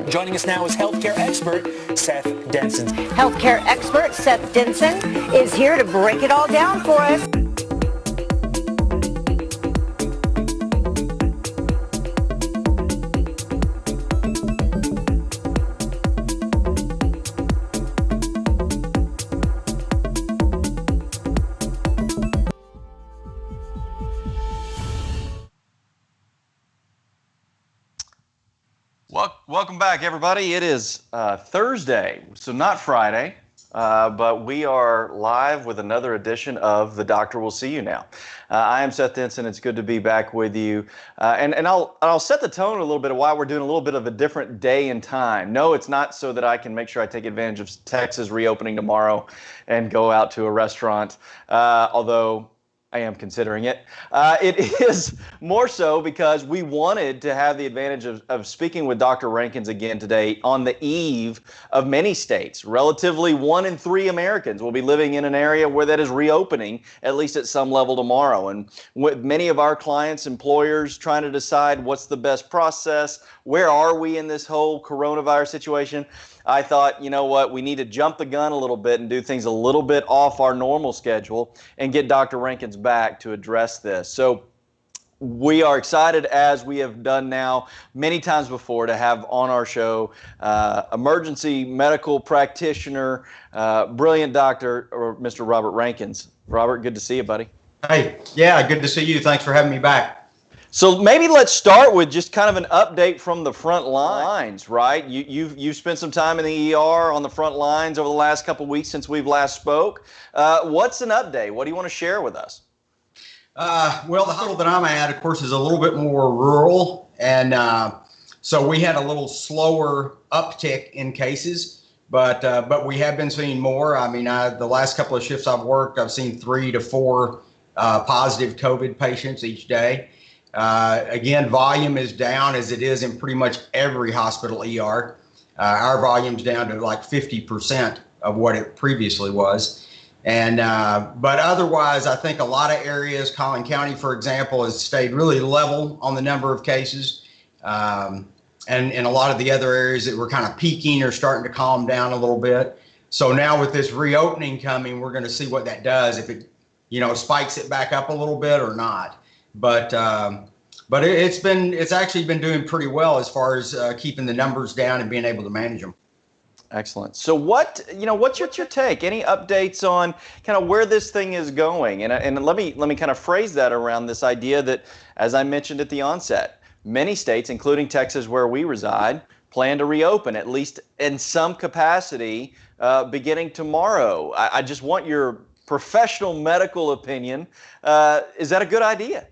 Joining us now is healthcare expert Seth Denson. Healthcare expert Seth Denson is here to break it all down for us. Welcome back, everybody. It is Thursday, so not Friday, but we are live with another edition of The Doctor Will See You Now. I am Seth Denson. It's good to be back with you. And I'll set the tone a little bit of why we're doing a little bit of a different day and time. No, it's not so that I can make sure I take advantage of Texas reopening tomorrow and go out to a restaurant, although I am considering it. It is more so because we wanted to have the advantage of speaking with Dr. Rankins again today on the eve of many states. Relatively 1 in 3 Americans will be living in an area where that is reopening, at least at some level tomorrow. And with many of our clients, employers trying to decide what's the best process, where are we in this whole coronavirus situation, I thought, you know what, we need to jump the gun a little bit and do things a little bit off our normal schedule and get Dr. Rankins back to address this. So we are excited, as we have done now many times before, to have on our show emergency medical practitioner, brilliant doctor, or Mr. Robert Rankins. Robert, good to see you, buddy. Hey, yeah, good to see you. Thanks for having me back. So maybe let's start with just kind of an update from the front lines, right? You've spent some time in the ER on the front lines over the last couple of weeks since we've last spoke. What's an update? What do you want to share with us? Well, the hospital that I'm at, of course, is a little bit more rural, and so we had a little slower uptick in cases, but we have been seeing more. I mean, the last couple of shifts I've worked, I've seen 3 to 4 positive COVID patients each day. Again, volume is down as it is in pretty much every hospital ER. Our volume's down to like 50% of what it previously was. And but otherwise, I think a lot of areas, Collin County, for example, has stayed really level on the number of cases. And a lot of the other areas that were kind of peaking are starting to calm down a little bit. So now with this reopening coming, we're going to see what that does, if it, spikes it back up a little bit or not. But it's actually been doing pretty well as far as keeping the numbers down and being able to manage them. Excellent. So what's your take? Any updates on kind of where this thing is going? And let me kind of phrase that around this idea that, as I mentioned at the onset, many states, including Texas where we reside, plan to reopen, at least in some capacity, beginning tomorrow. I just want your professional medical opinion. Is that a good idea?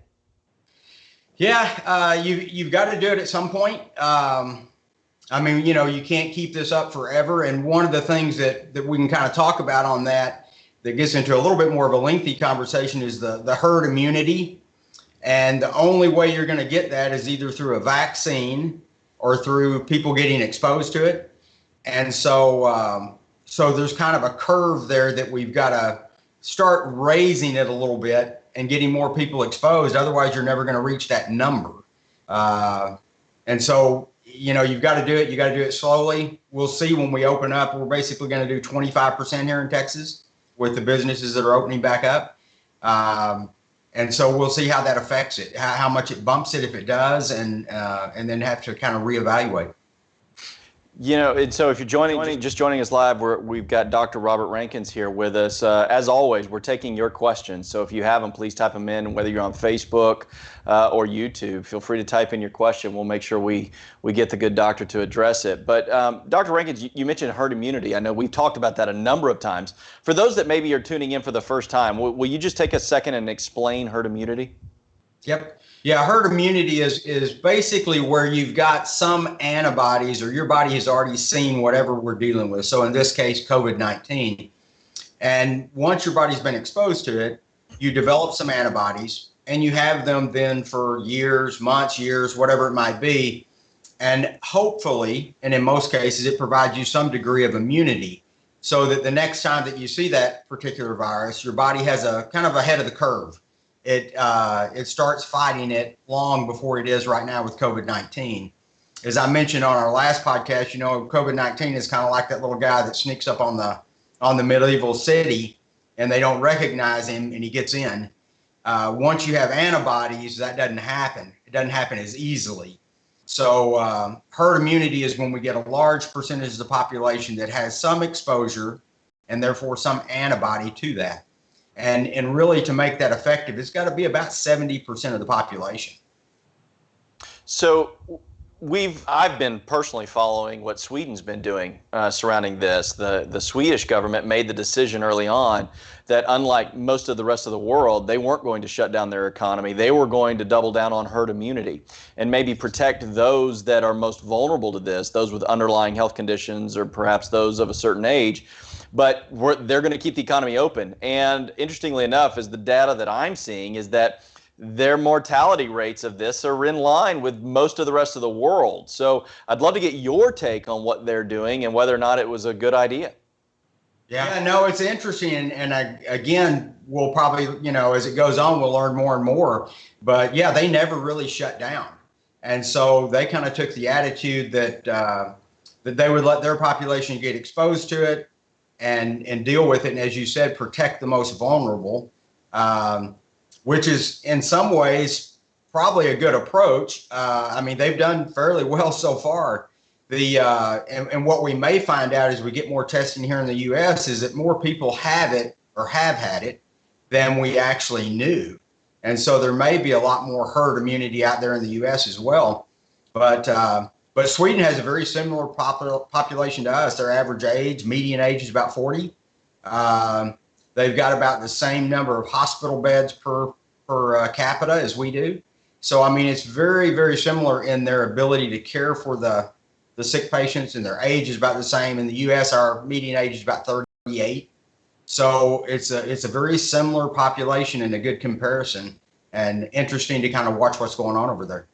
Yeah, you've got to do it at some point. I mean, you can't keep this up forever. And one of the things that we can kind of talk about on that gets into a little bit more of a lengthy conversation is the herd immunity. And the only way you're going to get that is either through a vaccine or through people getting exposed to it. And so there's kind of a curve there that we've got to start raising it a little bit and getting more people exposed. Otherwise, you're never going to reach that number. And so, you've got to do it. You got to do it slowly. We'll see when we open up. We're basically going to do 25% here in Texas with the businesses that are opening back up. And so we'll see how that affects it, how much it bumps it if it does, and then have to kind of reevaluate. And so if you're joining us live, we've got Dr. Robert Rankins here with us. As always, we're taking your questions. So if you have them, please type them in, whether you're on Facebook or YouTube. Feel free to type in your question. We'll make sure we get the good doctor to address it. But Dr. Rankins, you mentioned herd immunity. I know we've talked about that a number of times. For those that maybe are tuning in for the first time, will you just take a second and explain herd immunity? Yep. Yeah, herd immunity is basically where you've got some antibodies, or your body has already seen whatever we're dealing with. So in this case, COVID-19. And once your body's been exposed to it, you develop some antibodies, and you have them then for years, months, years, whatever it might be. And hopefully, and in most cases, it provides you some degree of immunity, so that the next time that you see that particular virus, your body has a kind of ahead of the curve. It starts fighting it long before it is right now with COVID-19. as I mentioned on our last podcast, you know, COVID-19 is kind of like that little guy that sneaks up on the medieval city and they don't recognize him and he gets in. Once you have antibodies, that doesn't happen. It doesn't happen as easily. So herd immunity is when we get a large percentage of the population that has some exposure and therefore some antibody to that. And really to make that effective, it's got to be about 70% of the population. So I've been personally following what Sweden's been doing surrounding this. The Swedish government made the decision early on that unlike most of the rest of the world, they weren't going to shut down their economy. They were going to double down on herd immunity and maybe protect those that are most vulnerable to this, those with underlying health conditions or perhaps those of a certain age. But they're going to keep the economy open. And interestingly enough, is the data that I'm seeing is that their mortality rates of this are in line with most of the rest of the world. So I'd love to get your take on what they're doing and whether or not it was a good idea. Yeah, no, it's interesting. Again, we'll probably, you know, as it goes on, we'll learn more and more. But yeah, they never really shut down. And so they kind of took the attitude that that they would let their population get exposed to it and deal with it. And as you said, protect the most vulnerable, which is in some ways probably a good approach. I mean, they've done fairly well so far. And what we may find out as we get more testing here in the U.S. is that more people have it or have had it than we actually knew. And so there may be a lot more herd immunity out there in the U.S. as well. But Sweden has a very similar population to us. Their average age, median age is about 40. They've got about the same number of hospital beds per capita as we do. So, I mean, it's very, very similar in their ability to care for the sick patients, and their age is about the same. In the U.S., our median age is about 38. So it's a very similar population and a good comparison, and interesting to kind of watch what's going on over there.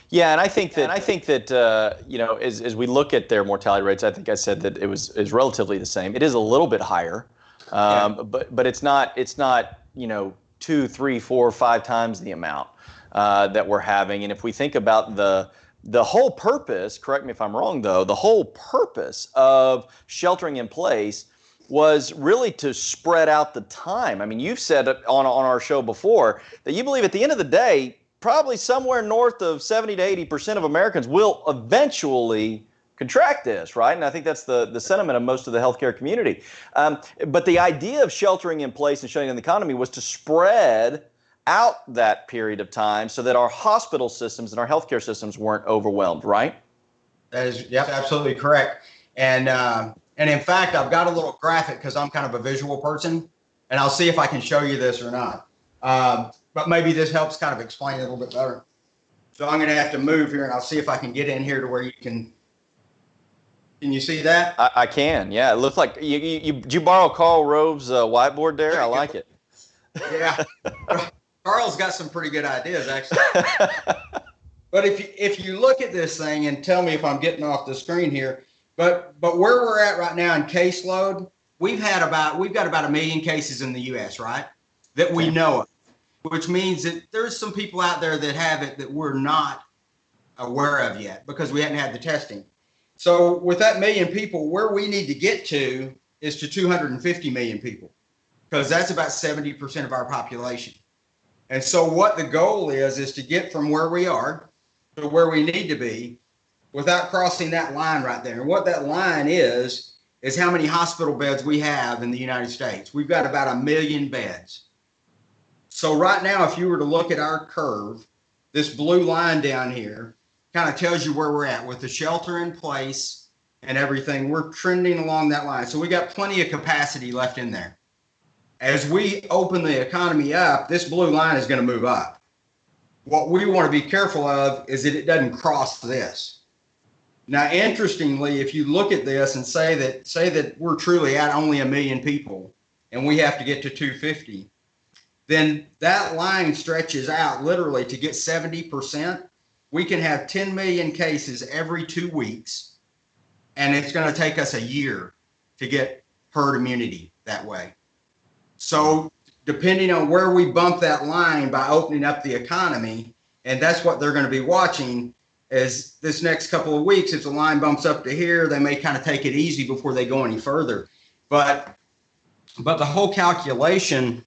Yeah, and I think that you know, as we look at their mortality rates, I think I said that is relatively the same. It is a little bit higher, but it's not you know 2, 3, 4, 5 times the amount that we're having. And if we think about the whole purpose, correct me if I'm wrong though, the whole purpose of sheltering in place was really to spread out the time. I mean, you've said it on our show before that you believe at the end of the day, probably somewhere north of 70 to 80% of Americans will eventually contract this, right? And I think that's the sentiment of most of the healthcare community. But the idea of sheltering in place and shutting down the economy was to spread out that period of time so that our hospital systems and our healthcare systems weren't overwhelmed, right? That is, yep, absolutely correct. And in fact, I've got a little graphic because I'm kind of a visual person, and I'll see if I can show you this or not. But maybe this helps kind of explain it a little bit better. So I'm going to have to move here, and I'll see if I can get in here to where you can. Can you see that? I can, yeah. It looks like did you borrow Carl Rove's whiteboard there? I like it. Yeah. Carl's got some pretty good ideas, actually. But if you look at this thing and tell me if I'm getting off the screen here, but where we're at right now in caseload, we've got about 1 million cases in the U.S., right? That we know of, which means that there's some people out there that have it that we're not aware of yet because we hadn't had the testing. So with that 1 million people, where we need to get to is to 250 million people, because that's about 70% of our population. And so what the goal is to get from where we are to where we need to be without crossing that line right there. And what that line is how many hospital beds we have in the United States. We've got about 1 million beds. So right now, if you were to look at our curve, this blue line down here kind of tells you where we're at with the shelter in place and everything. We're trending along that line. So we got plenty of capacity left in there. As we open the economy up, this blue line is going to move up. What we want to be careful of is that it doesn't cross this. Now, interestingly, if you look at this and say that we're truly at only 1 million people and we have to get to 250, then that line stretches out literally to get 70%. We can have 10 million cases every 2 weeks, and it's going to take us a year to get herd immunity that way. So depending on where we bump that line by opening up the economy, and that's what they're going to be watching, as this next couple of weeks, if the line bumps up to here, they may kind of take it easy before they go any further. But the whole calculation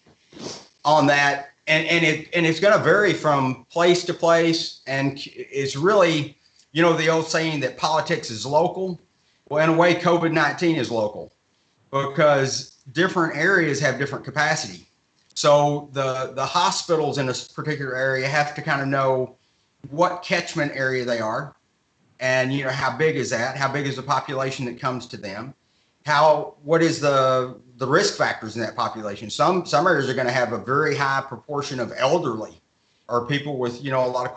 on that, and it's going to vary from place to place, and it's really, the old saying that politics is local. Well, in a way, COVID-19 is local because different areas have different capacity. So the hospitals in a particular area have to kind of know what catchment area they are, and how big is that? How big is the population that comes to them? What is the risk factors in that population? Some areas are going to have a very high proportion of elderly or people with a lot of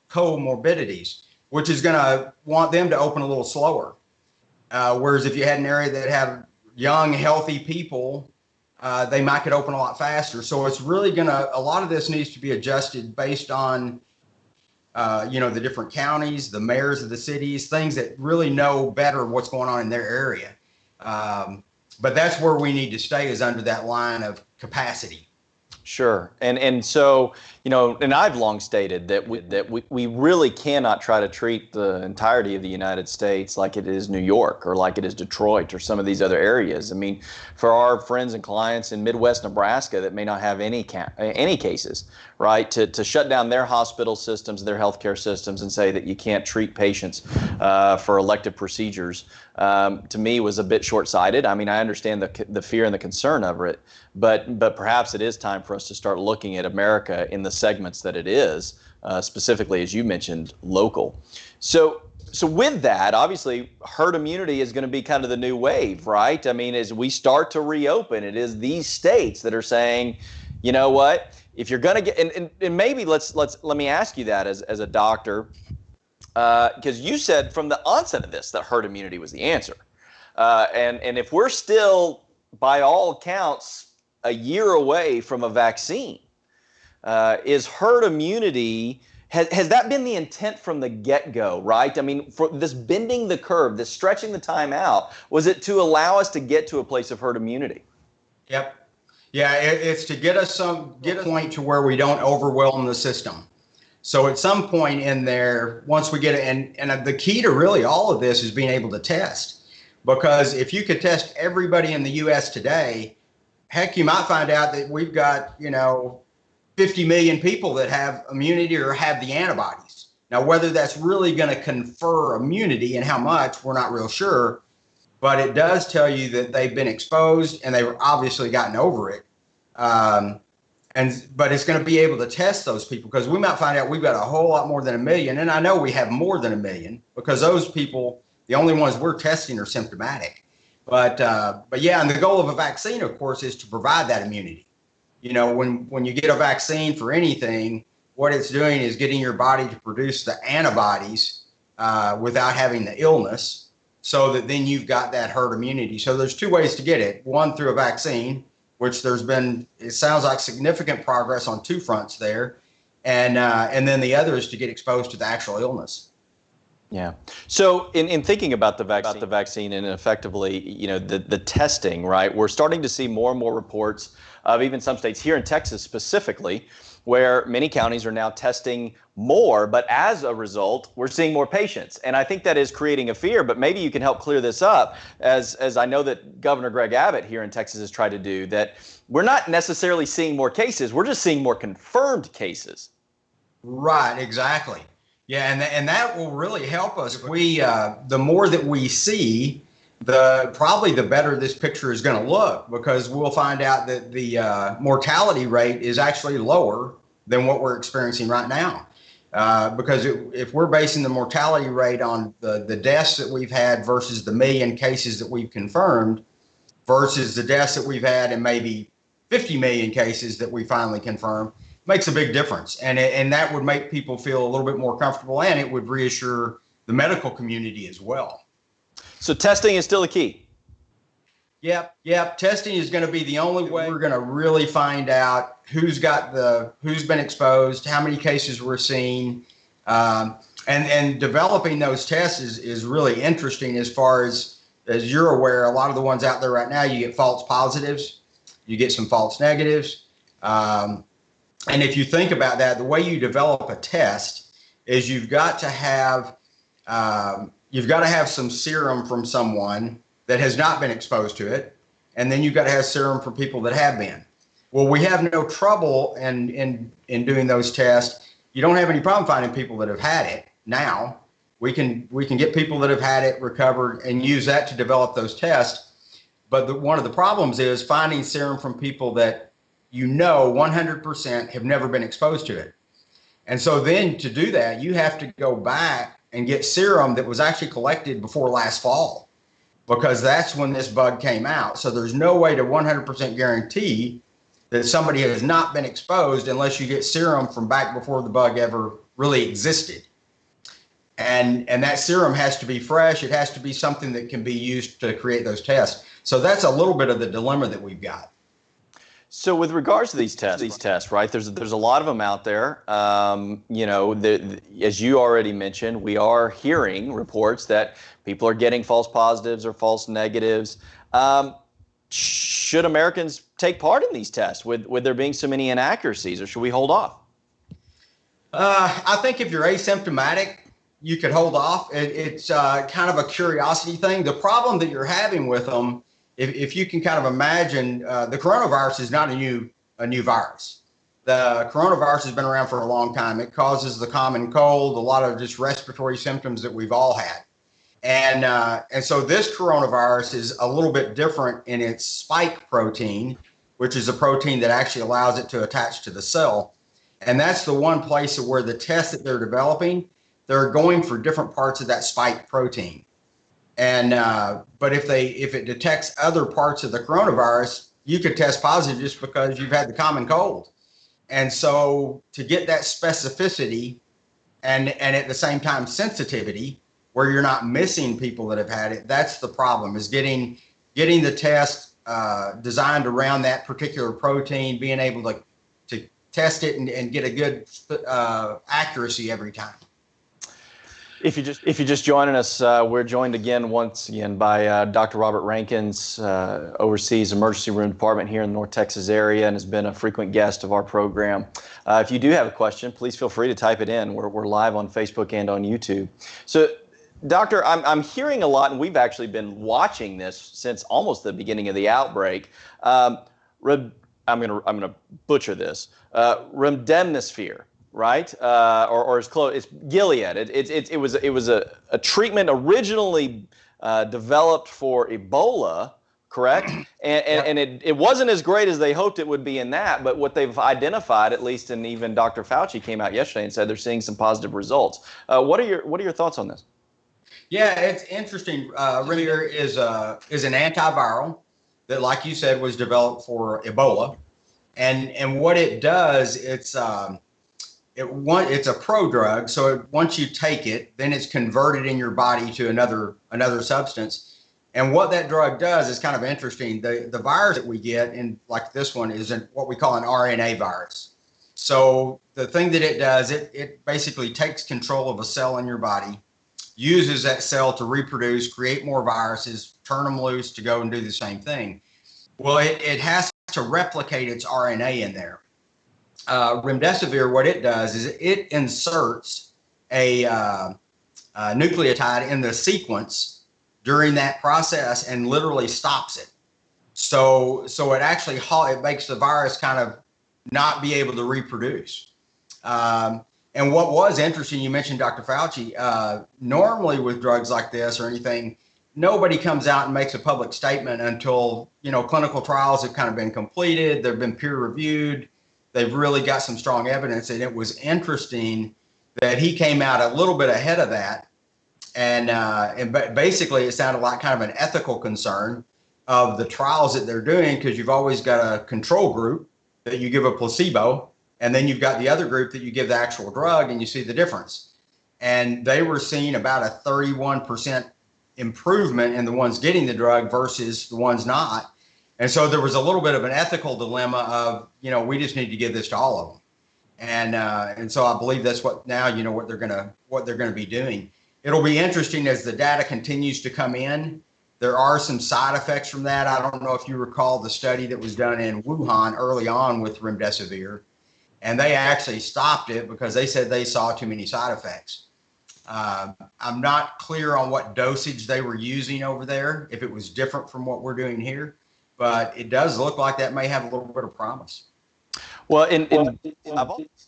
comorbidities, which is going to want them to open a little slower. Whereas if you had an area that have young, healthy people, they might could open a lot faster. So it's really a lot of this needs to be adjusted based on the different counties, the mayors of the cities, things that really know better what's going on in their area. But that's where we need to stay, is under that line of capacity. Sure. And so, and I've long stated that we really cannot try to treat the entirety of the United States like it is New York or like it is Detroit or some of these other areas. I mean, for our friends and clients in Midwest Nebraska that may not have any cases, right, to shut down their hospital systems, their healthcare systems, and say that you can't treat patients for elective procedures, to me was a bit short-sighted. I mean, I understand the fear and the concern over it, but perhaps it is time for us to start looking at America in the segments that it is, specifically, as you mentioned, local. So with that, obviously, herd immunity is going to be kind of the new wave, right? I mean, as we start to reopen, it is these states that are saying, you know what, if you're going to get, and maybe let me ask you that as a doctor, because you said from the onset of this that herd immunity was the answer. And if we're still, by all accounts, a year away from a vaccine, is herd immunity, has that been the intent from the get-go, right? I mean, for this bending the curve, this stretching the time out, was it to allow us to get to a place of herd immunity? Yep. Yeah, it's to get a point to where we don't overwhelm the system. So at some point in there, once we get it, and the key to really all of this is being able to test. Because if you could test everybody in the U.S. today, heck, you might find out that we've got, 50 million people that have immunity or have the antibodies. Now, whether that's really going to confer immunity and how much, we're not real sure. But it does tell you that they've been exposed and they've obviously gotten over it. But it's going to be able to test those people, because we might find out we've got a whole lot more than 1 million. And I know we have more than 1 million, because those people, the only ones we're testing, are symptomatic. But yeah, and the goal of a vaccine, of course, is to provide that immunity. When you get a vaccine for anything, what it's doing is getting your body to produce the antibodies without having the illness, so that then you've got that herd immunity. So there's two ways to get it. One, through a vaccine, which there's been, it sounds like, significant progress on two fronts there. And then the other is to get exposed to the actual illness. Yeah. So in thinking about the vaccine and effectively, the testing, right, we're starting to see more and more reports of even some states, here in Texas specifically, where many counties are now testing more, but as a result, we're seeing more patients. And I think that is creating a fear, but maybe you can help clear this up, as I know that Governor Greg Abbott here in Texas has tried to do, that we're not necessarily seeing more cases, we're just seeing more confirmed cases. Right, exactly. Yeah, and that will really help us. The more that we see, probably the better this picture is going to look, because we'll find out that the mortality rate is actually lower than what we're experiencing right now. Because if we're basing the mortality rate on the deaths that we've had versus the 1 million cases that we've confirmed versus the deaths that we've had and maybe 50 million cases that we finally confirmed, makes a big difference. And that would make people feel a little bit more comfortable, and it would reassure the medical community as well. So testing is still the key. Yep. Testing is going to be the only way we're going to really find out who's been exposed, how many cases we're seeing, and developing those tests is really interesting. As far as you're aware, a lot of the ones out there right now, you get false positives, you get some false negatives. And if you think about that, the way you develop a test, is you've got to have some serum from someone that has not been exposed to it, and then you've got to have serum from people that have been. Well, we have no trouble in doing those tests. You don't have any problem finding people that have had it now. We can get people that have had it, recovered, and use that to develop those tests. But one of the problems is finding serum from people that 100% have never been exposed to it. And so then to do that, you have to go back and get serum that was actually collected before last fall, because that's when this bug came out. So there's no way to 100% guarantee that somebody has not been exposed unless you get serum from back before the bug ever really existed. And that serum has to be fresh. It has to be something that can be used to create those tests. So that's a little bit of the dilemma that we've got. So with regards to these tests, right? There's a lot of them out there. As you already mentioned, we are hearing reports that people are getting false positives or false negatives. Should Americans take part in these tests with there being so many inaccuracies, or should we hold off? I think if you're asymptomatic, you could hold off. It's kind of a curiosity thing. The problem that you're having with them, if you can kind of imagine, the coronavirus is not a new virus. The coronavirus has been around for a long time. It causes the common cold, a lot of just respiratory symptoms that we've all had. And so this coronavirus is a little bit different in its spike protein, which is a protein that actually allows it to attach to the cell. And that's the one place where the tests that they're developing, they're going for different parts of that spike protein. And but if it detects other parts of the coronavirus, you could test positive just because you've had the common cold. And so to get that specificity and at the same time sensitivity, where you're not missing people that have had it, that's the problem, is getting the test designed around that particular protein, being able to test it and get a good accuracy every time. If you're just joining us, we're joined once again by Dr. Robert Rankins, oversees emergency room department here in the North Texas area and has been a frequent guest of our program. If you do have a question, please feel free to type it in. We're live on Facebook and on YouTube. So, Doctor, I'm hearing a lot, and we've actually been watching this since almost the beginning of the outbreak. I'm gonna butcher this. Remdesivir. Right, or as close. It's Gilead. It was a treatment originally developed for Ebola, correct? And it wasn't as great as they hoped it would be in that. But what they've identified, at least, and even Dr. Fauci came out yesterday and said they're seeing some positive results. What are your thoughts on this? Yeah, it's interesting. Remdesivir is an antiviral that, like you said, was developed for Ebola, and what it does, it's a prodrug. So once you take it, then it's converted in your body to another substance. And what that drug does is kind of interesting. The virus that we get, in like this one, is what we call an RNA virus. So the thing that it does, it basically takes control of a cell in your body, uses that cell to reproduce, create more viruses, turn them loose to go and do the same thing. Well, it has to replicate its RNA in there. Remdesivir, what it does is it inserts a nucleotide in the sequence during that process and literally stops it. So it makes the virus kind of not be able to reproduce. And what was interesting, you mentioned Dr. Fauci, normally with drugs like this or anything, nobody comes out and makes a public statement until, clinical trials have kind of been completed, they've been peer reviewed, they've really got some strong evidence. And it was interesting that he came out a little bit ahead of that. And basically it sounded like kind of an ethical concern of the trials that they're doing, because you've always got a control group that you give a placebo, and then you've got the other group that you give the actual drug, and you see the difference. And they were seeing about a 31% improvement in the ones getting the drug versus the ones not. And so there was a little bit of an ethical dilemma of, we just need to give this to all of them. And so I believe that's what now, what they're gonna be doing. It'll be interesting as the data continues to come in. There are some side effects from that. I don't know if you recall the study that was done in Wuhan early on with remdesivir. and they actually stopped it because they said they saw too many side effects. I'm not clear on what dosage they were using over there, if it was different from what we're doing here, but it does look like that may have a little bit of promise. Well,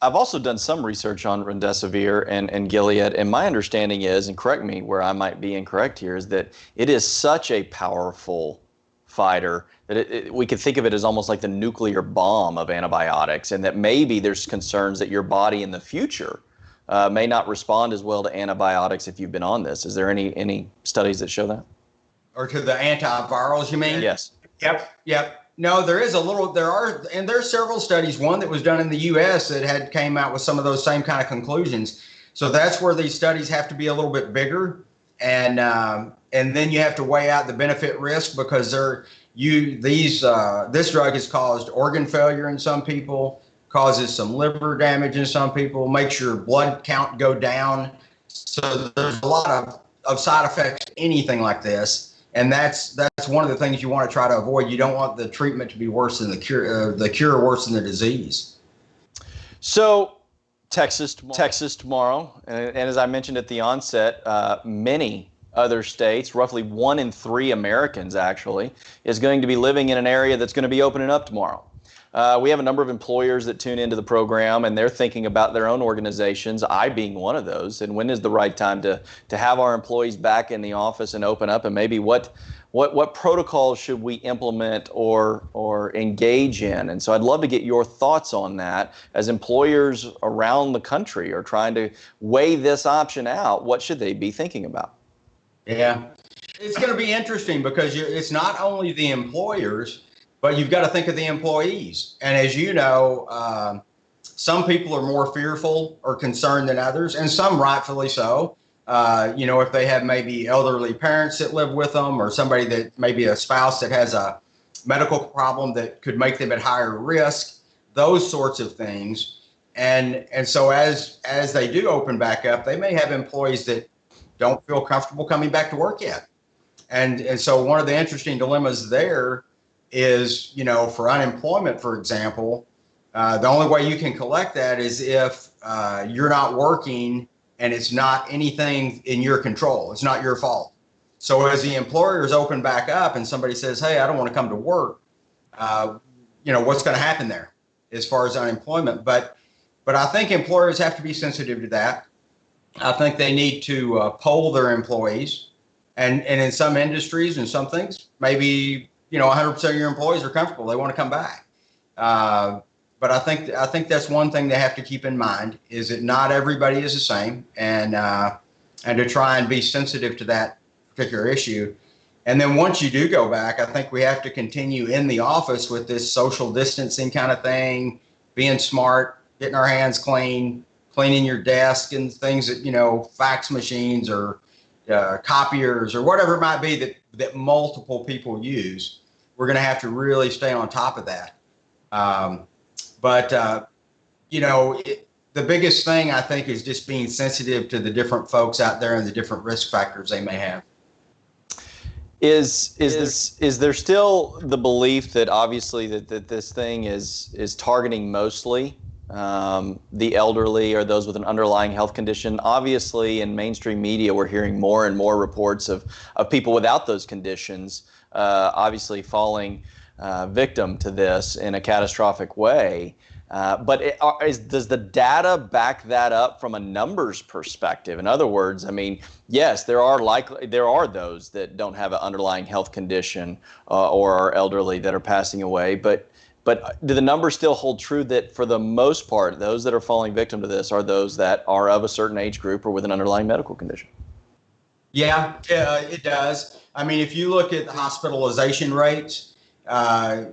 I've also done some research on remdesivir and Gilead, and my understanding is, and correct me where I might be incorrect here, is that it is such a powerful fighter that we could think of it as almost like the nuclear bomb of antibiotics, and that maybe there's concerns that your body in the future may not respond as well to antibiotics if you've been on this. Is there any studies that show that? Or to the antivirals, you mean? Yes. Yep. No, there's several studies. One that was done in the U.S. that had came out with some of those same kind of conclusions. So that's where these studies have to be a little bit bigger, and then you have to weigh out the benefit risk, because this drug has caused organ failure in some people, causes some liver damage in some people, makes your blood count go down. So there's a lot of side effects to anything like this. And that's one of the things you want to try to avoid. You don't want the treatment to be worse than the cure worse than the disease. So Texas tomorrow, and as I mentioned at the onset, many other states, roughly 1 in 3 Americans actually, is going to be living in an area that's going to be opening up tomorrow. We have a number of employers that tune into the program, and they're thinking about their own organizations, I being one of those, and when is the right time to have our employees back in the office and open up, and maybe what protocols should we implement or engage in? And so I'd love to get your thoughts on that. As employers around the country are trying to weigh this option out, what should they be thinking about? Yeah, it's going to be interesting, because it's not only the employers, but you've got to think of the employees. And as you know, some people are more fearful or concerned than others, and some rightfully so. If they have maybe elderly parents that live with them, or somebody that maybe a spouse that has a medical problem that could make them at higher risk, those sorts of things. And so as they do open back up, they may have employees that don't feel comfortable coming back to work yet. And so one of the interesting dilemmas there is, for unemployment, for example, the only way you can collect that is if you're not working and it's not anything in your control. It's not your fault. So as the employers open back up and somebody says, hey, I don't want to come to work, what's going to happen there as far as unemployment? But I think employers have to be sensitive to that. I think they need to poll their employees. And in some industries and some things, maybe 100% of your employees are comfortable. They want to come back. But I think that's one thing they have to keep in mind, is that not everybody is the same, and to try and be sensitive to that particular issue. And then once you do go back, I think we have to continue in the office with this social distancing kind of thing, being smart, getting our hands clean, cleaning your desk and things that, fax machines or copiers or whatever it might be that multiple people use. We're going to have to really stay on top of that. The biggest thing, I think, is just being sensitive to the different folks out there and the different risk factors they may have. Is there still the belief that obviously that this thing is targeting mostly the elderly or those with an underlying health condition? Obviously, in mainstream media, we're hearing more and more reports of people without those conditions obviously falling victim to this in a catastrophic way. Does the data back that up from a numbers perspective? In other words, I mean, yes, there are those that don't have an underlying health condition or are elderly that are passing away, but do the numbers still hold true that for the most part, those that are falling victim to this are those that are of a certain age group or with an underlying medical condition? Yeah, it does. I mean, if you look at the hospitalization rates, for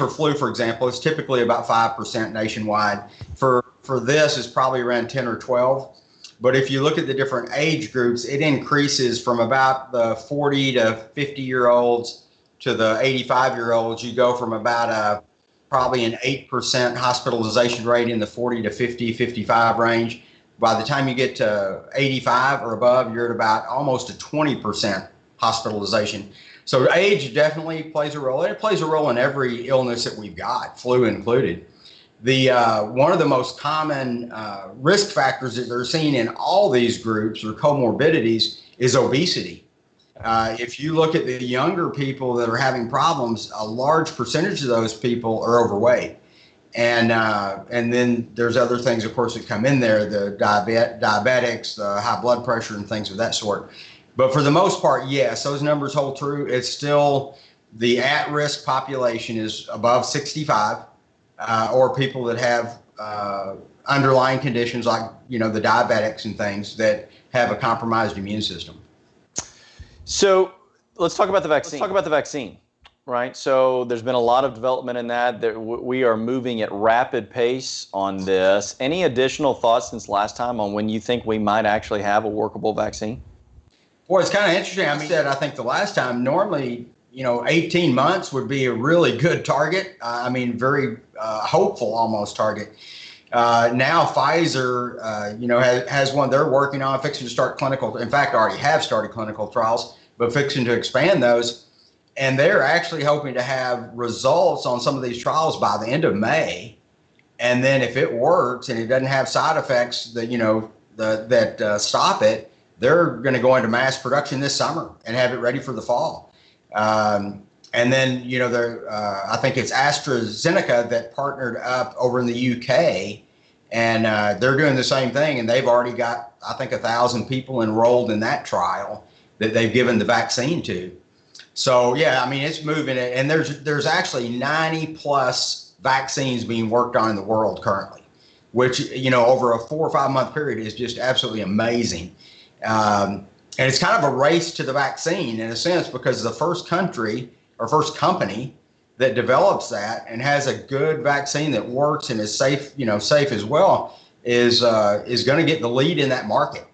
flu, for example, it's typically about 5% nationwide. For this, it's probably around 10 or 12. But if you look at the different age groups, it increases from about the 40 to 50-year-olds to the 85-year-olds. You go from about probably an 8% hospitalization rate in the 40 to 50, 55 range. By the time you get to 85 or above, you're at about almost a 20% hospitalization. So age definitely plays a role. And it plays a role in every illness that we've got, flu included. The one of the most common risk factors that they're seeing in all these groups or comorbidities is obesity. If you look at the younger people that are having problems, a large percentage of those people are overweight. And then there's other things, of course, that come in there, the diabetics, the high blood pressure and things of that sort. But for the most part, yes, those numbers hold true. It's still the at-risk population is above 65, or people that have underlying conditions like, the diabetics and things that have a compromised immune system. So let's talk about the vaccine. Right. So there's been a lot of development in that. We are moving at rapid pace on this. Any additional thoughts since last time on when you think we might actually have a workable vaccine? Boy, it's kind of interesting. I think the last time, normally, 18 months would be a really good target. Very hopeful almost target. Now Pfizer, has one they're working on, fixing to start clinical. In fact, already have started clinical trials, but fixing to expand those. And they're actually hoping to have results on some of these trials by the end of May. And then if it works and it doesn't have side effects that stop it, they're going to go into mass production this summer and have it ready for the fall. And then, I think it's AstraZeneca that partnered up over in the UK, and they're doing the same thing. And they've already got, I think, 1,000 people enrolled in that trial that they've given the vaccine to. So, it's moving. And there's actually 90 plus vaccines being worked on in the world currently, which, over a 4 or 5 month period is just absolutely amazing. And it's kind of a race to the vaccine in a sense, because the first country or first company that develops that and has a good vaccine that works and is safe as well is going to get the lead in that market.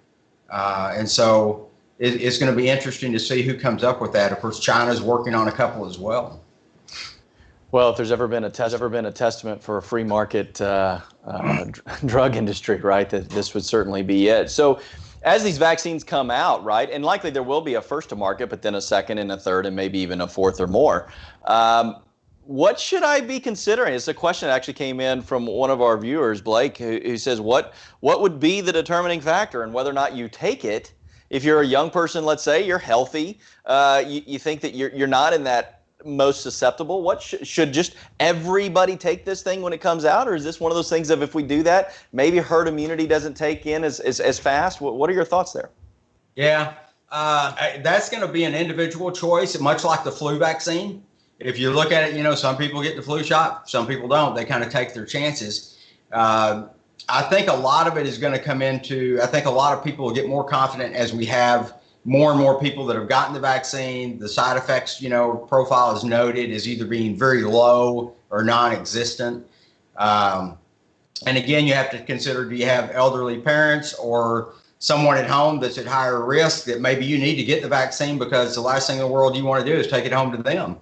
And so it's going to be interesting to see who comes up with that. Of course, China's working on a couple as well. Well, if there's ever been a testament for a free market drug industry, right, that this would certainly be it. So as these vaccines come out, right, and likely there will be a first to market, but then a second and a third and maybe even a fourth or more. What should I be considering? It's a question that actually came in from one of our viewers, Blake, who says, what would be the determining factor in whether or not you take it? If you're a young person, let's say, you're healthy, you think that you're not in that most susceptible. What should just everybody take this thing when it comes out? Or is this one of those things of if we do that, maybe herd immunity doesn't take in as fast? What are your thoughts there? Yeah, that's going to be an individual choice, much like the flu vaccine. If you look at it, some people get the flu shot, some people don't. They kind of take their chances. I think a lot of it is going to come into, I think a lot of people will get more confident as we have more and more people that have gotten the vaccine. The side effects, profile is noted as either being very low or non-existent. And again, you have to consider, do you have elderly parents or someone at home that's at higher risk that maybe you need to get the vaccine because the last thing in the world you want to do is take it home to them.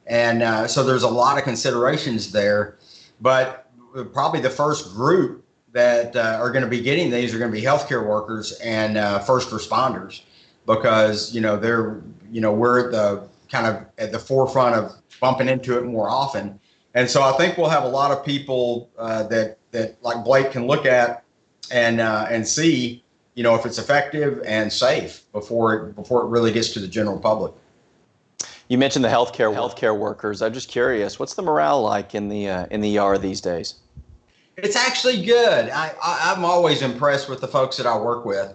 And so there's a lot of considerations there. But probably the first group that are going to be getting these are going to be healthcare workers and first responders, because we're at the kind of at the forefront of bumping into it more often. And so I think we'll have a lot of people that like Blake can look at and see if it's effective and safe before it really gets to the general public. You mentioned the healthcare workers. I'm just curious, what's the morale like in the ER these days? It's actually good. I'm always impressed with the folks that I work with.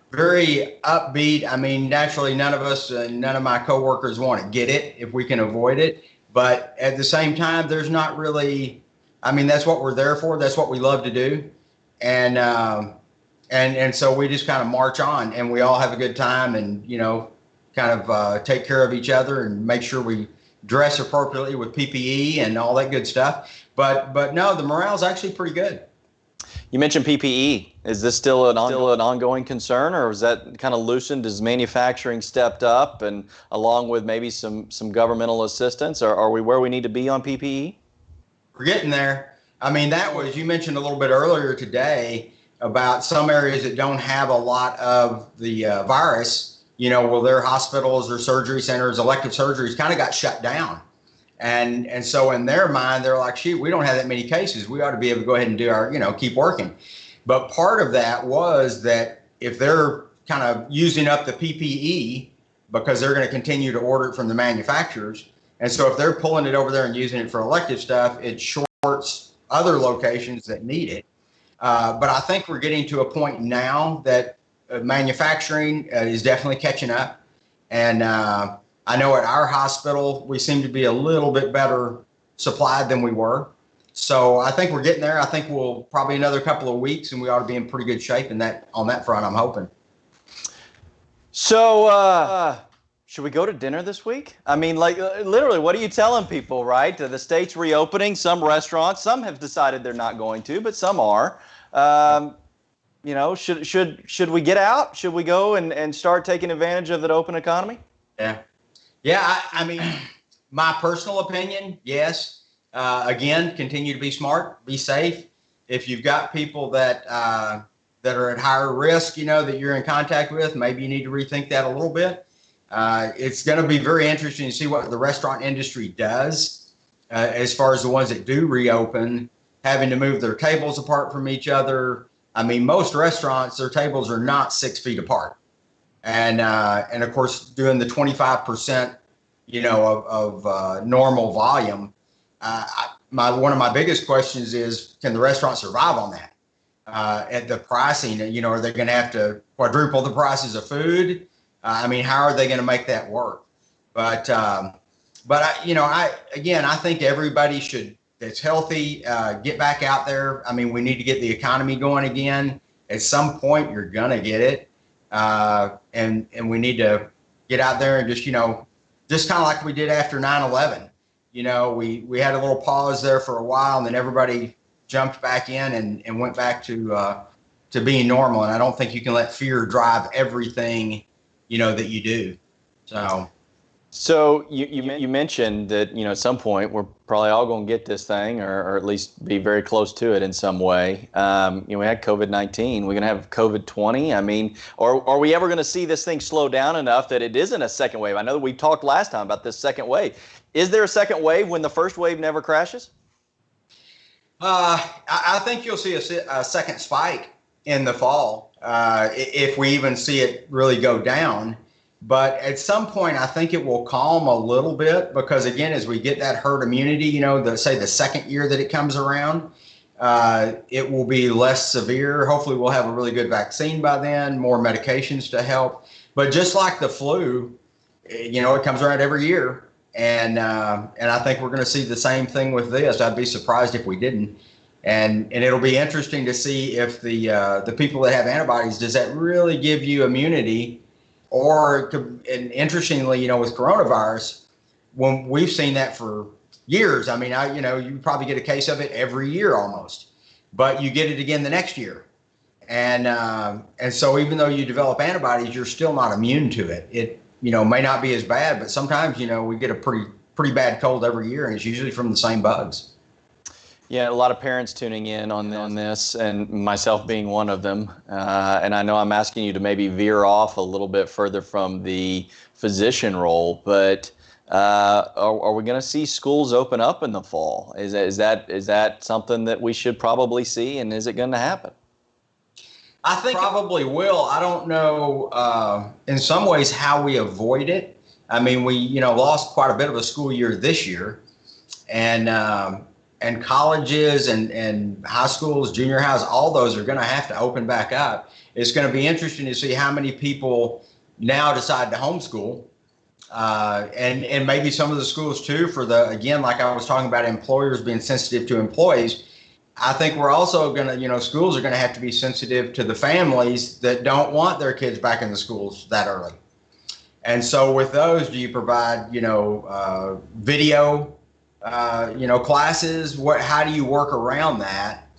Very upbeat. I mean, naturally, none of us, none of my coworkers want to get it if we can avoid it. But at the same time, there's not really. I mean, that's what we're there for. That's what we love to do, and so we just kind of march on, and we all have a good time, and kind of take care of each other and make sure we dress appropriately with PPE and all that good stuff. But no, the morale's actually pretty good. You mentioned PPE. Is this still an ongoing concern, or is that kind of loosened? Has manufacturing stepped up, and along with maybe some governmental assistance? Are we where we need to be on PPE? We're getting there. I mean, that was, you mentioned a little bit earlier today about some areas that don't have a lot of the virus. Well, their hospitals, their surgery centers, elective surgeries kind of got shut down. And so in their mind, they're like, shoot, we don't have that many cases. We ought to be able to go ahead and do our, keep working. But part of that was that if they're kind of using up the PPE because they're going to continue to order it from the manufacturers. And so if they're pulling it over there and using it for elective stuff, it shorts other locations that need it. But I think we're getting to a point now that manufacturing is definitely catching up. And I know at our hospital, we seem to be a little bit better supplied than we were. So I think we're getting there. I think we'll probably another couple of weeks and we ought to be in pretty good shape on that front, I'm hoping. So should we go to dinner this week? I mean, like literally, what are you telling people, right? The state's reopening, some restaurants, some have decided they're not going to, but some are. Should we get out? Should we go and start taking advantage of that open economy? Yeah, I mean, my personal opinion, yes. Again, continue to be smart, be safe. If you've got people that are at higher risk, that you're in contact with, maybe you need to rethink that a little bit. It's going to be very interesting to see what the restaurant industry does as far as the ones that do reopen, having to move their tables apart from each other. I mean, most restaurants, their tables are not 6 feet apart. And of course, doing the 25%, of normal volume. One of my biggest questions is, can the restaurant survive on that? At the pricing, are they going to have to quadruple the prices of food? I mean, how are they going to make that work? But I think everybody that's healthy, get back out there. I mean, we need to get the economy going again. At some point, you're going to get it. And we need to get out there and just kind of like we did after 9/11. We had a little pause there for a while, and then everybody jumped back in and went back to being normal. And I don't think you can let fear drive everything, that you do. So you mentioned that, at some point we're probably all going to get this thing or at least be very close to it in some way. We had COVID-19. We're going to have COVID-20. I mean, are we ever going to see this thing slow down enough that it isn't a second wave? I know that we talked last time about this second wave. Is there a second wave when the first wave never crashes? I think you'll see a second spike in the fall if we even see it really go down. But at some point, I think it will calm a little bit because, again, as we get that herd immunity, the second year that it comes around, it will be less severe. Hopefully, we'll have a really good vaccine by then, more medications to help. But just like the flu, it comes around every year. And I think we're going to see the same thing with this. I'd be surprised if we didn't. And it'll be interesting to see if the people that have antibodies, does that really give you immunity? Or, and interestingly, with coronavirus, when we've seen that for years, I mean, you probably get a case of it every year almost, but you get it again the next year. And so even though you develop antibodies, you're still not immune to it. It, may not be as bad, but sometimes, we get a pretty bad cold every year, and it's usually from the same bugs. Yeah, a lot of parents tuning in on this, and myself being one of them. And I know I'm asking you to maybe veer off a little bit further from the physician role, but are we going to see schools open up in the fall? Is that something that we should probably see, and is it going to happen? I think probably will. I don't know in some ways how we avoid it. I mean, we lost quite a bit of a school year this year, and colleges and high schools, junior highs, all those are going to have to open back up. It's going to be interesting to see how many people now decide to homeschool, and maybe some of the schools too. Again, like I was talking about, employers being sensitive to employees. I think we're also going to, schools are going to have to be sensitive to the families that don't want their kids back in the schools that early. And so with those, do you provide, video, classes? How do you work around that?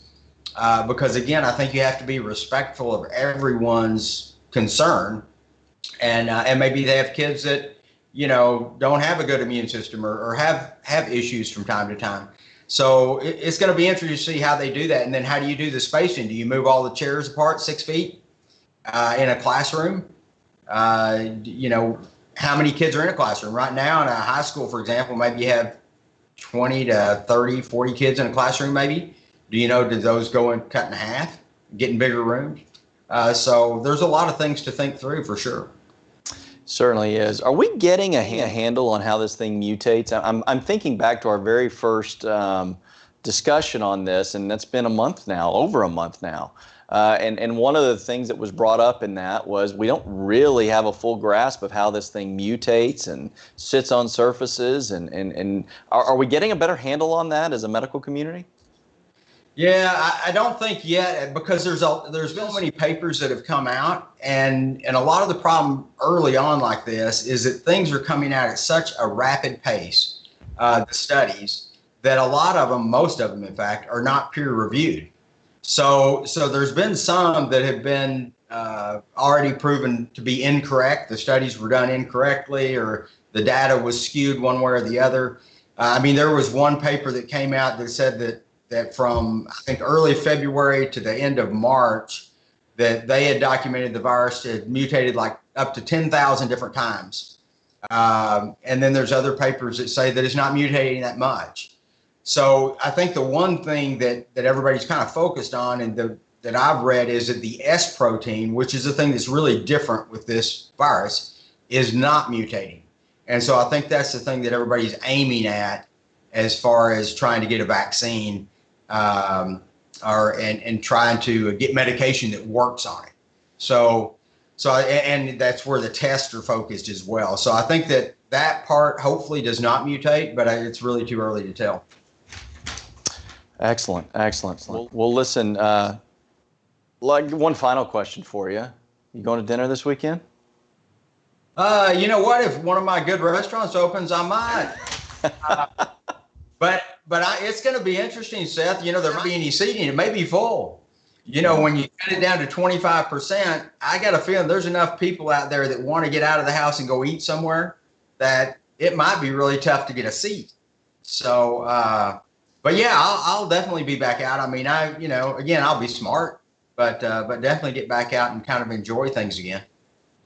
Because again, I think you have to be respectful of everyone's concern. And maybe they have kids that, don't have a good immune system or have issues from time to time. So it's going to be interesting to see how they do that. And then how do you do the spacing? Do you move all the chairs apart 6 feet in a classroom? How many kids are in a classroom? Right now in a high school, for example, maybe you have 20 to 30, 40 kids in a classroom maybe. Do you know, did those go and cut in half, getting bigger rooms? So there's a lot of things to think through for sure. Certainly is. Are we getting a handle on how this thing mutates? I'm thinking back to our very first discussion on this, and that's been a month now, over a month now. And one of the things that was brought up in that was we don't really have a full grasp of how this thing mutates and sits on surfaces. And are we getting a better handle on that as a medical community? Yeah, I don't think yet, because there's been so many papers that have come out, and a lot of the problem early on like this is that things are coming out at such a rapid pace, the studies, that a lot of them, most of them in fact, are not peer reviewed. So there's been some that have been already proven to be incorrect. The studies were done incorrectly, or the data was skewed one way or the other. I mean, there was one paper that came out that said that from, I think, early February to the end of March, that they had documented the virus had mutated like up to 10,000 different times. And then there's other papers that say that it's not mutating that much. So I think the one thing that everybody's kind of focused on, and that I've read, is that the S protein, which is the thing that's really different with this virus, is not mutating. And so I think that's the thing that everybody's aiming at as far as trying to get a vaccine, and trying to get medication that works on it. So and that's where the tests are focused as well. So I think that part hopefully does not mutate, but it's really too early to tell. Excellent. Well, listen, like one final question for you. You going to dinner this weekend? You know what? If one of my good restaurants opens, I might. But it's going to be interesting, Seth. You know, there might be any seating. It may be full. You know, when you cut it down to 25%, I got a feeling there's enough people out there that want to get out of the house and go eat somewhere that it might be really tough to get a seat. So, but yeah, I'll definitely be back out. I mean, again, I'll be smart, but definitely get back out and kind of enjoy things again.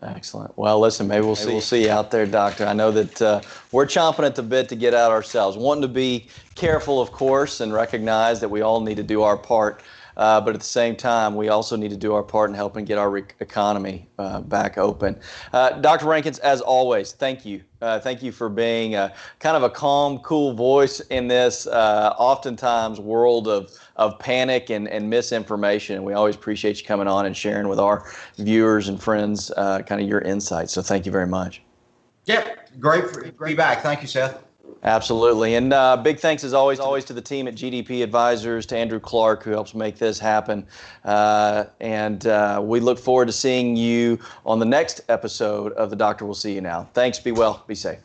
Excellent. Well, listen, maybe we'll see you out there, Doctor. I know that we're chomping at the bit to get out ourselves, wanting to be careful, of course, and recognize that we all need to do our part. But at the same time, we also need to do our part in helping get our economy back open. Dr. Rankins, as always, thank you. Thank you for being kind of a calm, cool voice in this oftentimes world of panic and misinformation. We always appreciate you coming on and sharing with our viewers and friends kind of your insights. So thank you very much. Yep, great to be back. Thank you, Seth. Absolutely. And big thanks, as always to the team at GDP Advisors, to Andrew Clark, who helps make this happen. And we look forward to seeing you on the next episode of The Doctor Will See You Now. Thanks. Be well. Be safe.